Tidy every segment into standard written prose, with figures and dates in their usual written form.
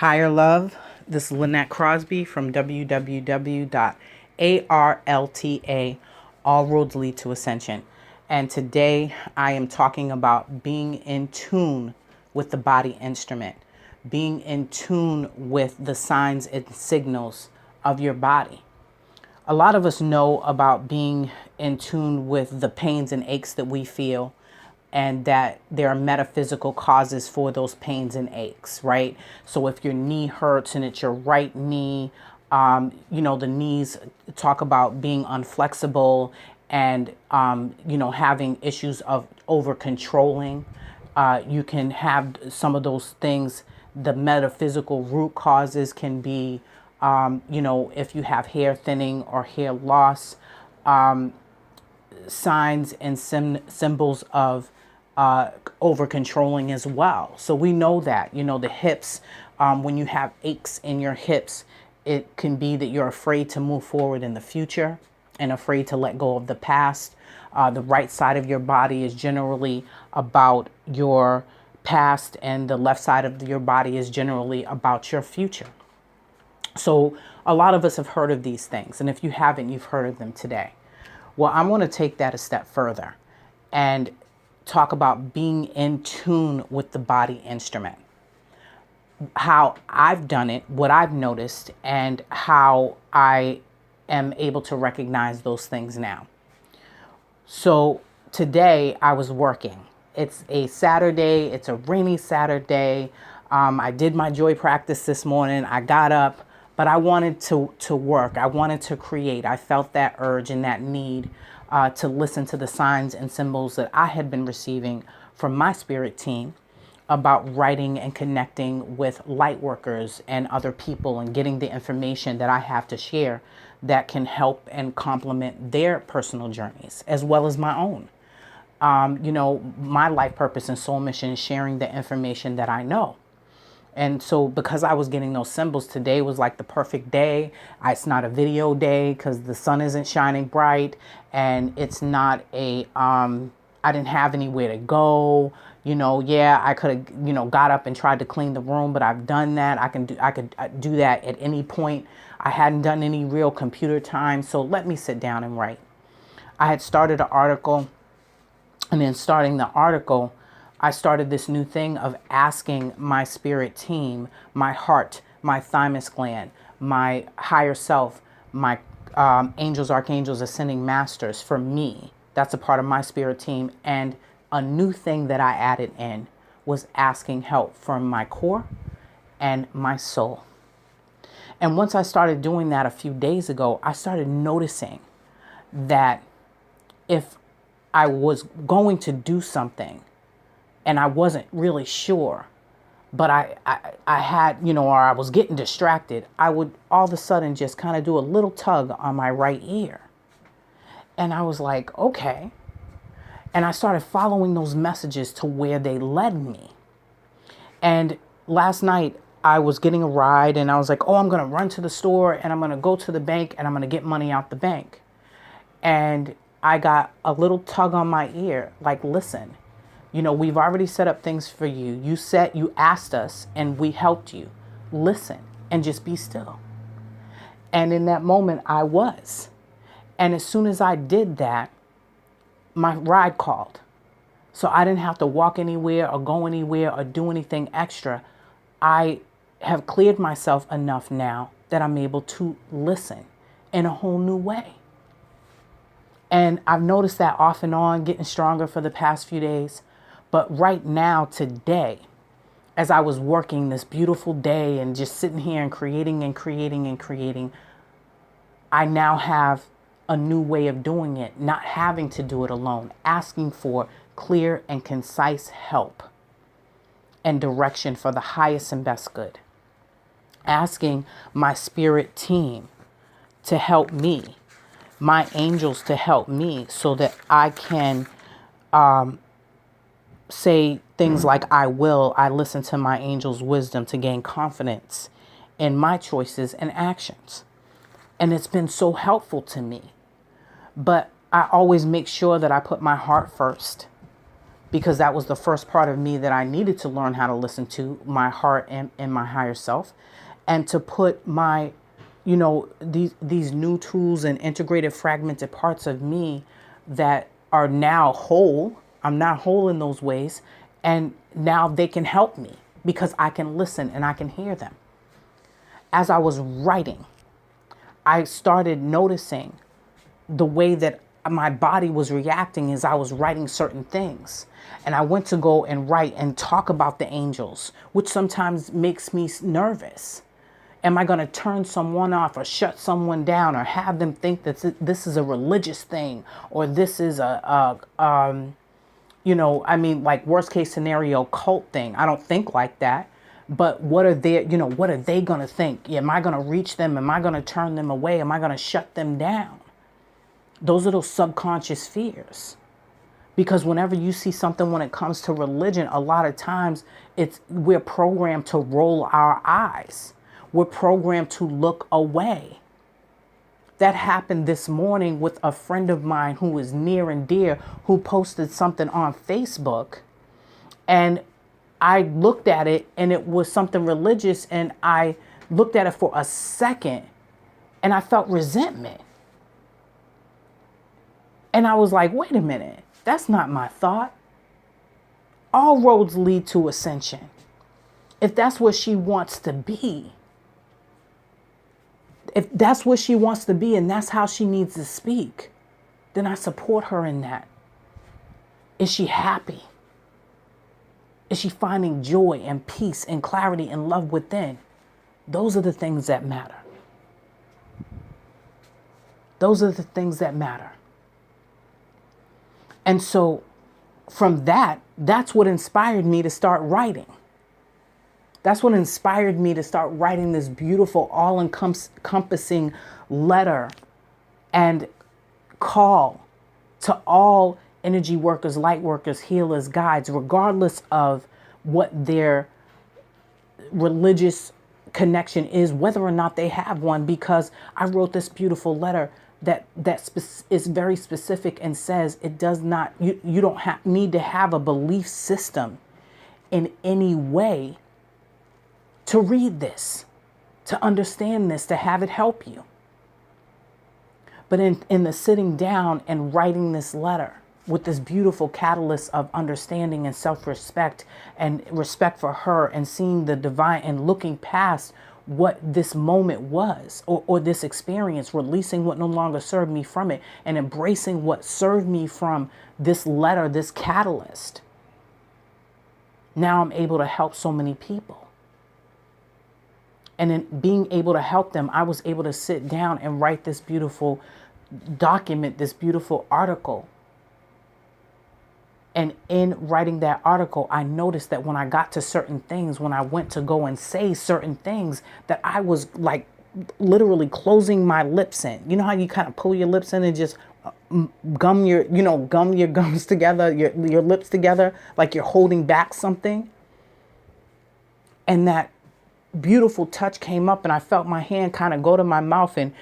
Higher Love. This is Lynette Crosby from www.arlta. All roads lead to Ascension. And today I am talking about being in tune with the body instrument, being in tune with the signs and signals of your body. A lot of us know about being in tune with the pains and aches that we feel, and that there are metaphysical causes for those pains and aches, right? So if your knee hurts and it's your right knee, the knees talk about being unflexible and, having issues of over controlling. You can have some of those things. The metaphysical root causes can be, if you have hair thinning or hair loss, signs and symbols of over controlling as well. So we know that, the hips, when you have aches in your hips, it can be that you're afraid to move forward in the future and afraid to let go of the past. The right side of your body is generally about your past, and the left side of your body is generally about your future. So a lot of us have heard of these things. And if you haven't, you've heard of them today. Well, I'm going to take that a step further and talk about being in tune with the body instrument. How I've done it, what I've noticed, and how I am able to recognize those things now. So today I was working. It's a Saturday. It's a rainy Saturday. I did my joy practice this morning. I got up, but I wanted to work. I wanted to create. I felt that urge and that need to listen to the signs and symbols that I had been receiving from my spirit team about writing and connecting with light workers and other people and getting the information that I have to share that can help and complement their personal journeys as well as my own. My life purpose and soul mission is sharing the information that I know. And so because I was getting those symbols, today was like the perfect day. It's not a video day because the sun isn't shining bright, and it's not I didn't have anywhere to go. I could have, got up and tried to clean the room, but I've done that. I could do that at any point. I hadn't done any real computer time. So let me sit down and write. I had started an article, and then starting the article, I started this new thing of asking my spirit team, my heart, my thymus gland, my higher self, my angels, archangels, ascending masters for me. That's a part of my spirit team. And a new thing that I added in was asking help from my core and my soul. And once I started doing that a few days ago, I started noticing that if I was going to do something, and I wasn't really sure, but I had, or I was getting distracted, I would all of a sudden just kind of do a little tug on my right ear. And I was like, okay. And I started following those messages to where they led me. And last night I was getting a ride, and I was like, oh, I'm going to run to the store, and I'm going to go to the bank, and I'm going to get money out the bank. And I got a little tug on my ear, like, listen, we've already set up things for you. You asked us and we helped you. Listen and just be still. And in that moment I was. And as soon as I did that, my ride called. So I didn't have to walk anywhere or go anywhere or do anything extra. I have cleared myself enough now that I'm able to listen in a whole new way. And I've noticed that off and on, getting stronger for the past few days. But right now, today, as I was working this beautiful day and just sitting here and creating and creating and creating, I now have a new way of doing it, not having to do it alone, asking for clear and concise help and direction for the highest and best good. Asking my spirit team to help me, my angels to help me so that I can say things like, I listen to my angel's wisdom to gain confidence in my choices and actions. And it's been so helpful to me. But I always make sure that I put my heart first because that was the first part of me that I needed to learn how to listen to, my heart and my higher self, and to put my, these new tools and integrated fragmented parts of me that are now whole. I'm not whole in those ways. And now they can help me because I can listen and I can hear them. As I was writing, I started noticing the way that my body was reacting as I was writing certain things. And I went to go and write and talk about the angels, which sometimes makes me nervous. Am I going to turn someone off or shut someone down or have them think that this is a religious thing or this is like worst case scenario cult thing? I don't think like that. But what are they going to think? Am I going to reach them? Am I going to turn them away? Am I going to shut them down? Those are those subconscious fears. Because whenever you see something when it comes to religion, a lot of times we're programmed to roll our eyes. We're programmed to look away. That happened this morning with a friend of mine who is near and dear, who posted something on Facebook. And I looked at it and it was something religious, and I looked at it for a second and I felt resentment. And I was like, wait a minute, that's not my thought. All roads lead to Ascension. If that's what she wants to be, if that's what she wants to be and that's how she needs to speak, then I support her in that. Is she happy? Is she finding joy and peace and clarity and love within? Those are the things that matter. Those are the things that matter. And so from that's what inspired me to start writing. That's what inspired me to start writing this beautiful, all-encompassing letter and call to all energy workers, light workers, healers, guides, regardless of what their religious connection is, whether or not they have one, because I wrote this beautiful letter that is very specific and says it does not, you don't need to have a belief system in any way to read this, to understand this, to have it help you. But in the sitting down and writing this letter with this beautiful catalyst of understanding and self-respect and respect for her and seeing the divine and looking past what this moment was or this experience, releasing what no longer served me from it and embracing what served me from this letter, this catalyst. Now I'm able to help so many people. And in being able to help them, I was able to sit down and write this beautiful document, this beautiful article. And in writing that article, I noticed that when I got to certain things, when I went to go and say certain things, that I was like literally closing my lips in. You know how you kind of pull your lips in and just gum your gums together, your lips together, like you're holding back something. And that beautiful touch came up and I felt my hand kind of go to my mouth and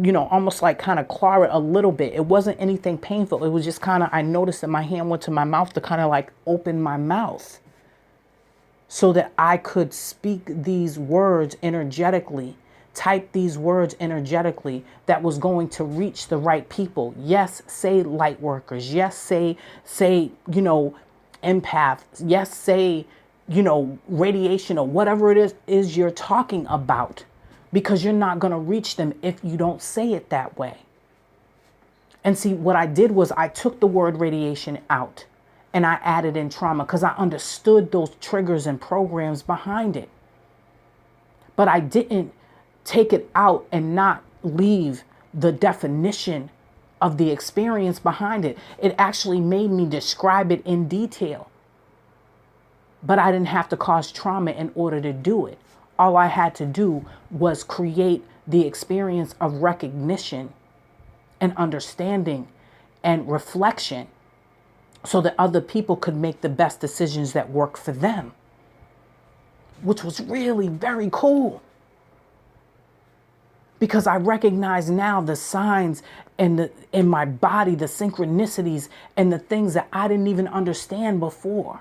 almost like kind of claw it a little bit. It wasn't anything painful. It was just kind of, I noticed that my hand went to my mouth to kind of like open my mouth so that I could speak these words energetically, type these words energetically that was going to reach the right people. Yes, say light workers. Yes, say, empaths. Yes, say, radiation or whatever it is you're talking about, because you're not going to reach them if you don't say it that way. And see, what I did was I took the word radiation out and I added in trauma because I understood those triggers and programs behind it. But I didn't take it out and not leave the definition of the experience behind it. It actually made me describe it in detail. But I didn't have to cause trauma in order to do it. All I had to do was create the experience of recognition and understanding and reflection so that other people could make the best decisions that work for them, which was really very cool. because I recognize now the signs and in my body, the synchronicities and the things that I didn't even understand before.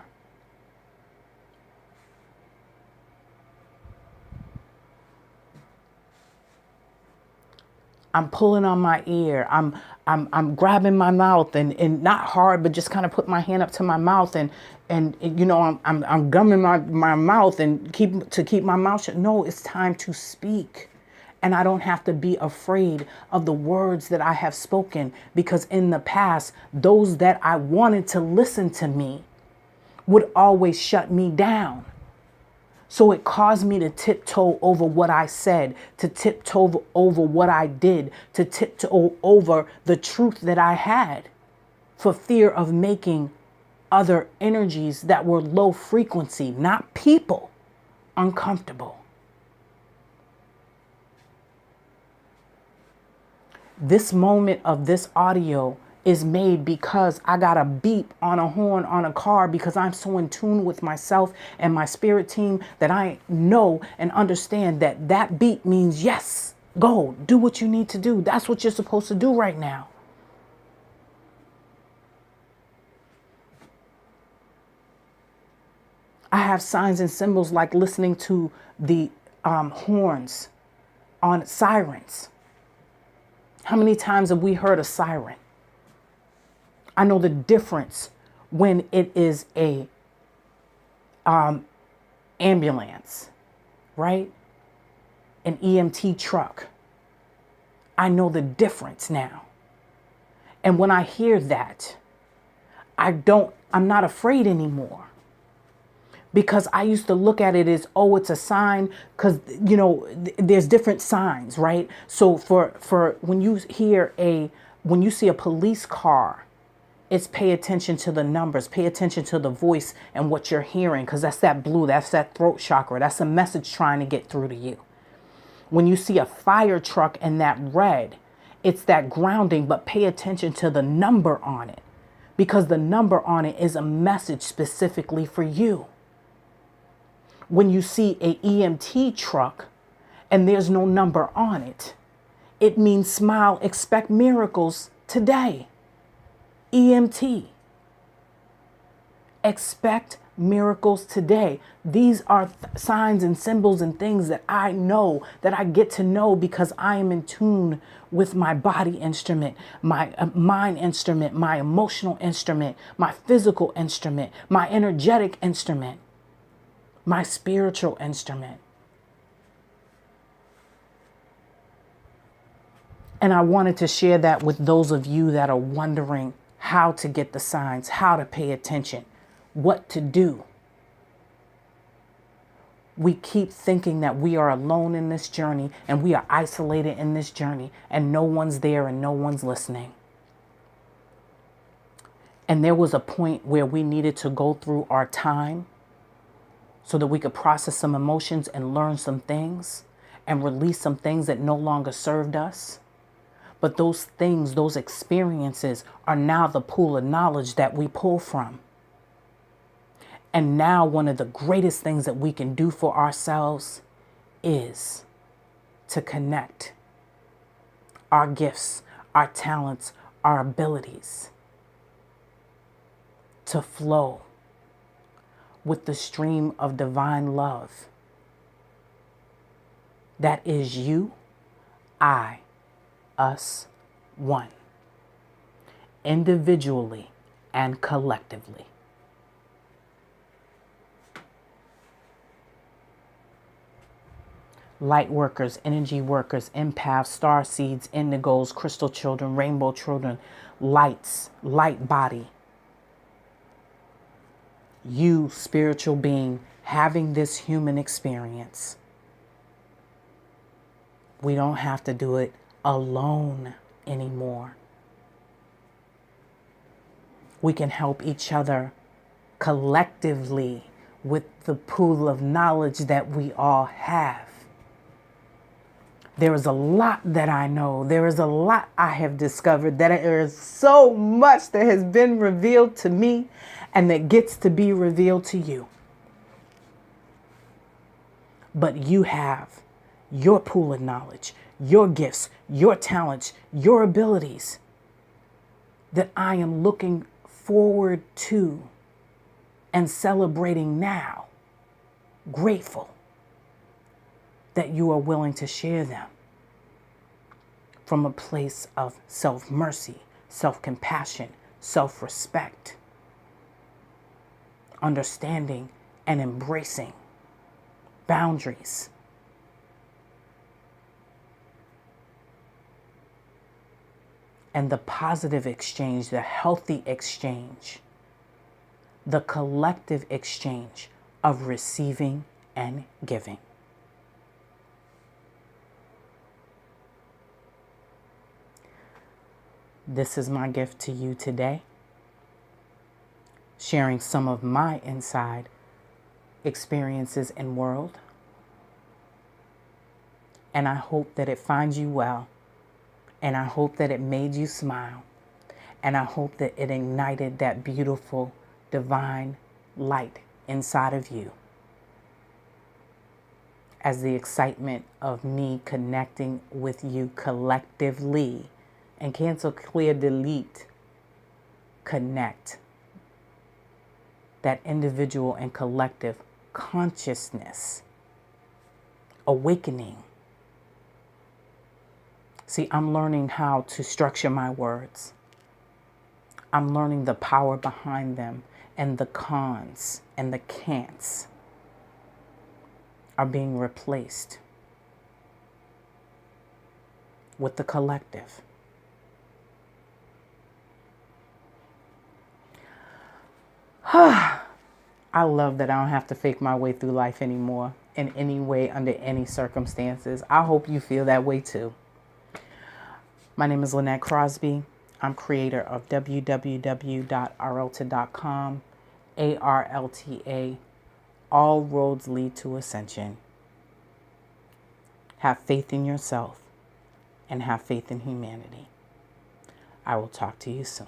I'm pulling on my ear. I'm grabbing my mouth and not hard, but just kind of put my hand up to my mouth and you know, I'm gumming my mouth and keep my mouth shut. No, it's time to speak. And I don't have to be afraid of the words that I have spoken, because in the past, those that I wanted to listen to me would always shut me down. So it caused me to tiptoe over what I said, to tiptoe over what I did, to tiptoe over the truth that I had, for fear of making other energies that were low frequency, not people, uncomfortable. This moment of this audio is made because I got a beep on a horn on a car, because I'm so in tune with myself and my spirit team that I know and understand that that beep means yes, go do what you need to do. That's what you're supposed to do right now. I have signs and symbols like listening to the horns on sirens. How many times have we heard a siren? I know the difference when it is a ambulance, right? An EMT truck. I know the difference now. And when I hear that, I'm not afraid anymore. Because I used to look at it as, oh, it's a sign, because, you know, there's different signs, right? So for when you see a police car, it's pay attention to the numbers, pay attention to the voice and what you're hearing, because that's that blue, that's that throat chakra, that's a message trying to get through to you. When you see a fire truck and that red, it's that grounding, but pay attention to the number on it, because the number on it is a message specifically for you. When you see a EMT truck and there's no number on it, it means smile, expect miracles today. EMT. Expect miracles today. These are signs and symbols and things that I know, that I get to know because I am in tune with my body instrument, my mind instrument, my emotional instrument, my physical instrument, my energetic instrument, my spiritual instrument. And I wanted to share that with those of you that are wondering how to get the signs, how to pay attention, what to do. We keep thinking that we are alone in this journey and we are isolated in this journey and no one's there and no one's listening. And there was a point where we needed to go through our time so that we could process some emotions and learn some things and release some things that no longer served us. But those things, those experiences are now the pool of knowledge that we pull from. And now one of the greatest things that we can do for ourselves is to connect our gifts, our talents, our abilities, to flow with the stream of divine love that is you, I, us, one, individually and collectively. Light workers, energy workers, empaths, star seeds, indigos, crystal children, rainbow children, lights, light body. You, spiritual being, having this human experience. We don't have to do it alone anymore. We can help each other collectively with the pool of knowledge that we all have. There is a lot that I know. There is a lot I have discovered. That there is so much that has been revealed to me and that gets to be revealed to you. But you have your pool of knowledge, your gifts, your talents, your abilities that I am looking forward to and celebrating now. Grateful that you are willing to share them from a place of self-mercy, self-compassion, self-respect, understanding and embracing boundaries. And the positive exchange, the healthy exchange, the collective exchange of receiving and giving. This is my gift to you today, sharing some of my inside experiences and world. And I hope that it finds you well. And I hope that it made you smile. And I hope that it ignited that beautiful, divine light inside of you. As the excitement of me connecting with you collectively, and cancel, clear, delete, connect, that individual and collective consciousness, awakening. See, I'm learning how to structure my words. I'm learning the power behind them, and the cons and the can'ts are being replaced with the collective. I love that I don't have to fake my way through life anymore in any way, under any circumstances. I hope you feel that way too. My name is Lynette Crosby. I'm creator of www.arlta.com, ARLTA. All roads lead to Ascension. Have faith in yourself and have faith in humanity. I will talk to you soon.